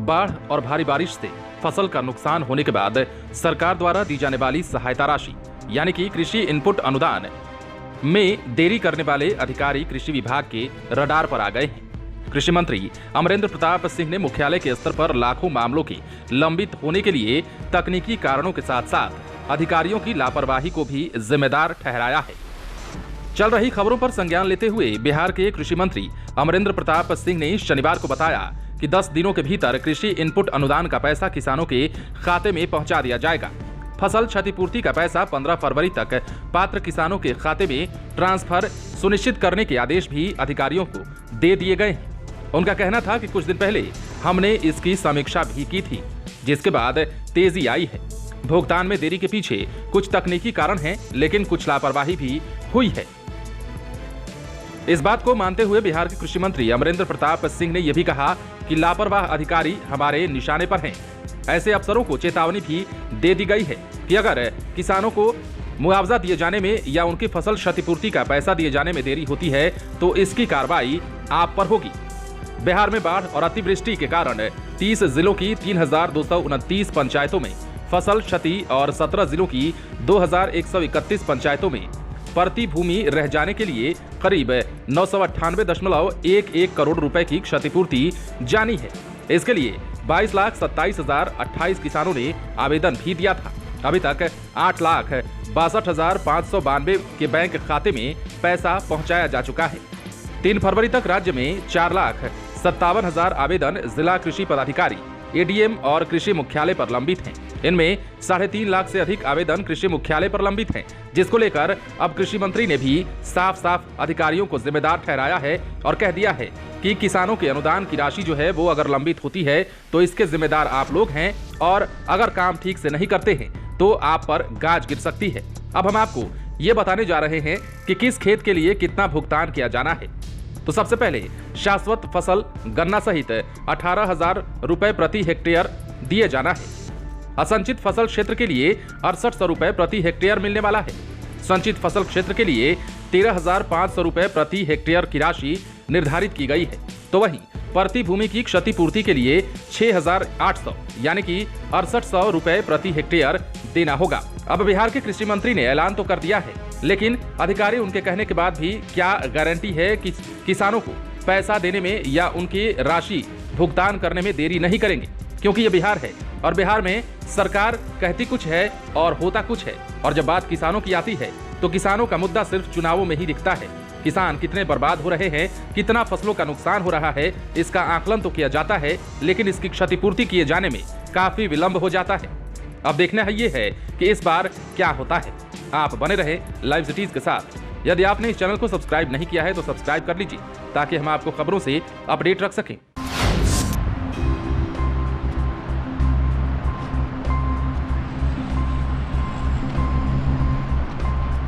बाढ़ और भारी बारिश से फसल का नुकसान होने के बाद सरकार द्वारा दी जाने वाली सहायता राशि यानी कि कृषि इनपुट अनुदान में देरी करने वाले अधिकारी कृषि विभाग के रडार पर आ गए हैं। कृषि मंत्री अमरेंद्र प्रताप सिंह ने मुख्यालय के स्तर पर लाखों मामलों के लंबित होने के लिए तकनीकी कारणों के साथ साथ अधिकारियों की लापरवाही को भी जिम्मेदार ठहराया है। चल रही खबरों पर संज्ञान लेते हुए बिहार के कृषि मंत्री अमरेंद्र प्रताप सिंह ने शनिवार को बताया कि 10 दिनों के भीतर कृषि इनपुट अनुदान का पैसा किसानों के खाते में पहुंचा दिया जाएगा। फसल क्षतिपूर्ति का पैसा 15 फरवरी तक पात्र किसानों के खाते में ट्रांसफर सुनिश्चित करने के आदेश भी अधिकारियों को दे दिए गए हैं। उनका कहना था कि कुछ दिन पहले हमने इसकी समीक्षा भी की थी, जिसके बाद तेजी आई है। भुगतान में देरी के पीछे कुछ तकनीकी कारण हैं, लेकिन कुछ लापरवाही भी हुई है। इस बात को मानते हुए बिहार के कृषि मंत्री अमरेंद्र प्रताप सिंह ने यह भी कहा कि लापरवाह अधिकारी हमारे निशाने पर हैं। ऐसे अफसरों को चेतावनी भी दे दी गई है कि अगर किसानों को मुआवजा दिए जाने में या उनकी फसल क्षतिपूर्ति का पैसा दिए जाने में देरी होती है तो इसकी कार्रवाई आप पर होगी। बिहार में बाढ़ और अतिवृष्टि के कारण 30 जिलों की 3229 पंचायतों में फसल क्षति और 17 जिलों की 2131 पंचायतों में प्रति भूमि रह जाने के लिए करीब 998.11 करोड़ रुपए की क्षतिपूर्ति जानी है। इसके लिए 22,27,028 किसानों ने आवेदन भी दिया था। अभी तक 8,62,592 के बैंक खाते में पैसा पहुंचाया जा चुका है। 3 फरवरी तक राज्य में 4,57,000 आवेदन जिला कृषि पदाधिकारी, एडीएम और कृषि मुख्यालय पर लंबित हैं। इनमें 3.5 लाख से अधिक आवेदन कृषि मुख्यालय पर लंबित हैं, जिसको लेकर अब कृषि मंत्री ने भी साफ साफ अधिकारियों को जिम्मेदार ठहराया है और कह दिया है कि किसानों के अनुदान की राशि जो है वो अगर लंबित होती है तो इसके जिम्मेदार आप लोग हैं और अगर काम ठीक से नहीं करते हैं तो आप पर गाज गिर सकती है। अब हम आपको ये बताने जा रहे हैं कि किस खेत के लिए कितना भुगतान किया जाना है। तो सबसे पहले शाश्वत फसल गन्ना सहित 18,000 रुपए प्रति हेक्टेयर दिए जाना है। असंचित फसल क्षेत्र के लिए 6800 रुपए प्रति हेक्टेयर मिलने वाला है। संचित फसल क्षेत्र के लिए 13,500 रुपए प्रति हेक्टेयर की राशि निर्धारित की गई है। तो वहीं प्रति भूमि की क्षतिपूर्ति के लिए 6,800 यानी कि 6800 रुपए प्रति हेक्टेयर देना होगा। अब बिहार के कृषि मंत्री ने ऐलान तो कर दिया है, लेकिन अधिकारी उनके कहने के बाद भी क्या गारंटी है कि किसानों को पैसा देने में या उनकी राशि भुगतान करने में देरी नहीं करेंगे, क्योंकि ये बिहार है और बिहार में सरकार कहती कुछ है और होता कुछ है। और जब बात किसानों की आती है तो किसानों का मुद्दा सिर्फ चुनावों में ही दिखता है। किसान कितने बर्बाद हो रहे हैं, कितना फसलों का नुकसान हो रहा है, इसका आकलन तो किया जाता है, लेकिन इसकी क्षतिपूर्ति किए जाने में काफी विलंब हो जाता है। अब देखना है ये है कि इस बार क्या होता है। आप बने रहे लाइव सिटीज के साथ। यदि आपने इस चैनल को सब्सक्राइब नहीं किया है तो सब्सक्राइब कर लीजिए ताकि हम आपको खबरों से अपडेट रख सकें।